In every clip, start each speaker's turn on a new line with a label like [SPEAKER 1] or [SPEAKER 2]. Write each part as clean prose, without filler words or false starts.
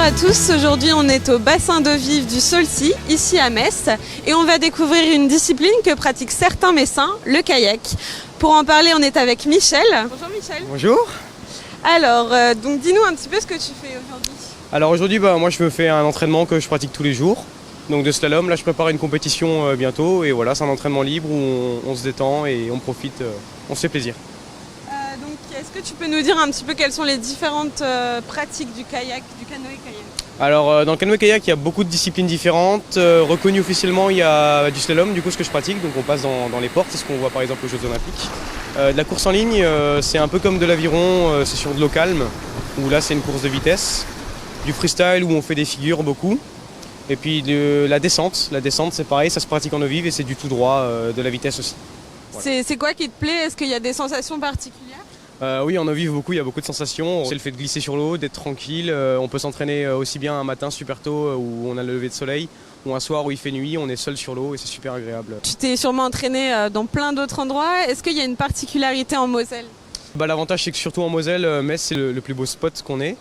[SPEAKER 1] à tous, aujourd'hui on est au bassin d'eau vive du Saulcy, ici à Metz, et on va découvrir une discipline que pratiquent certains Messins, le kayak. Pour en parler, on est avec Michel. Bonjour Michel.
[SPEAKER 2] Bonjour.
[SPEAKER 1] Alors, donc dis-nous un petit peu ce que tu fais aujourd'hui.
[SPEAKER 2] Alors aujourd'hui, moi je me fais un entraînement que je pratique tous les jours, donc de slalom. Là je prépare une compétition bientôt et voilà, c'est un entraînement libre où on se détend et on profite, on se fait plaisir.
[SPEAKER 1] Donc est-ce que tu peux nous dire un petit peu quelles sont les différentes pratiques du kayak, du canoë-kayak?
[SPEAKER 2] Alors dans le canoë-kayak, il y a beaucoup de disciplines différentes. Reconnues officiellement, il y a du slalom, du coup ce que je pratique, donc on passe dans les portes, c'est ce qu'on voit par exemple aux Jeux Olympiques. De la course en ligne, c'est un peu comme de l'aviron, c'est sur de l'eau calme, où là c'est une course de vitesse. Du freestyle où on fait des figures beaucoup. Et puis la descente c'est pareil, ça se pratique en eau vive et c'est du tout droit, de la vitesse aussi. Voilà.
[SPEAKER 1] C'est quoi qui te plaît? Est-ce qu'il y a des sensations particulières?
[SPEAKER 2] Oui, en eau vive beaucoup, il y a beaucoup de sensations. C'est le fait de glisser sur l'eau, d'être tranquille. On peut s'entraîner aussi bien un matin super tôt où on a le lever de soleil, ou un soir où il fait nuit, on est seul sur l'eau et c'est super agréable.
[SPEAKER 1] Tu t'es sûrement entraîné dans plein d'autres endroits. Est-ce qu'il y a une particularité en Moselle?
[SPEAKER 2] L'avantage c'est que surtout en Moselle, Metz c'est le plus beau spot qu'on ait.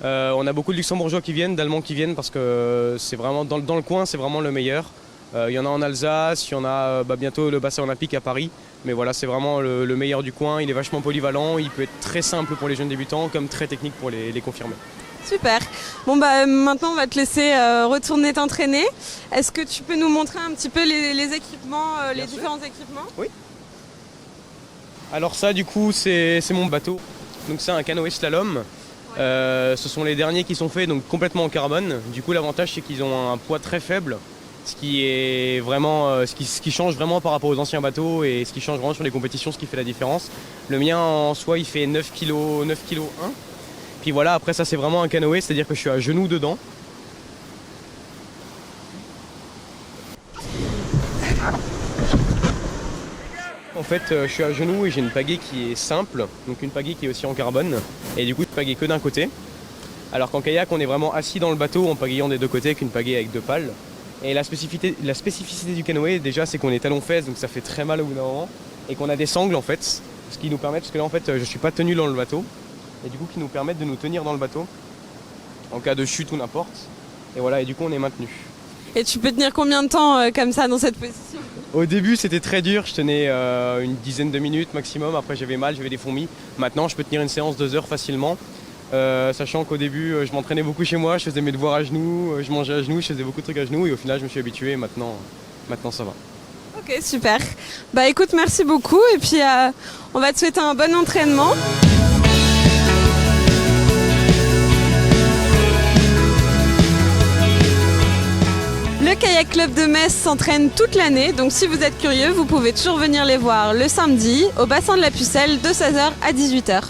[SPEAKER 2] On a beaucoup de Luxembourgeois qui viennent, d'Allemands qui viennent parce que c'est vraiment dans le coin, c'est vraiment le meilleur. Il y en a en Alsace, il y en a bientôt le bassin olympique à Paris. Mais voilà, c'est vraiment le meilleur du coin, il est vachement polyvalent, il peut être très simple pour les jeunes débutants comme très technique pour les confirmés.
[SPEAKER 1] Super. Bon maintenant on va te laisser retourner t'entraîner. Est-ce que tu peux nous montrer un petit peu les équipements, les différents équipements?
[SPEAKER 2] Oui. Alors ça du coup c'est mon bateau. Donc c'est un canoë slalom. Ce sont les derniers qui sont faits donc complètement en carbone. Du coup l'avantage c'est qu'ils ont un poids très faible. Ce qui est vraiment, ce qui change vraiment par rapport aux anciens bateaux et ce qui change vraiment sur les compétitions, ce qui fait la différence. Le mien en soi il fait 9 kg 1. Puis voilà, après ça c'est vraiment un canoë, c'est-à-dire que je suis à genoux dedans. En fait je suis à genoux et j'ai une pagaie qui est simple, donc une pagaie qui est aussi en carbone. Et du coup je pagaie que d'un côté. Alors qu'en kayak on est vraiment assis dans le bateau en pagayant des deux côtés avec une pagaie avec deux pales. Et la spécificité du canoë déjà c'est qu'on est talons-fesses, donc ça fait très mal au bout d'un moment. Et qu'on a des sangles en fait, ce qui nous permet, parce que là en fait je suis pas tenu dans le bateau. Et du coup qui nous permettent de nous tenir dans le bateau en cas de chute ou n'importe. Et voilà, et du coup on est maintenu.
[SPEAKER 1] Et tu peux tenir combien de temps comme ça dans cette position?
[SPEAKER 2] Au début c'était très dur, je tenais une dizaine de minutes maximum, après j'avais mal, j'avais des fourmis. Maintenant je peux tenir une séance 2 heures facilement. Sachant qu'au début je m'entraînais beaucoup chez moi, je faisais mes devoirs à genoux, je mangeais à genoux, je faisais beaucoup de trucs à genoux et au final je me suis habitué et maintenant ça va.
[SPEAKER 1] Ok, super. Écoute, merci beaucoup et puis on va te souhaiter un bon entraînement. Le Kayak Club de Metz s'entraîne toute l'année, donc si vous êtes curieux, vous pouvez toujours venir les voir le samedi au bassin de la Pucelle de 16h à 18h.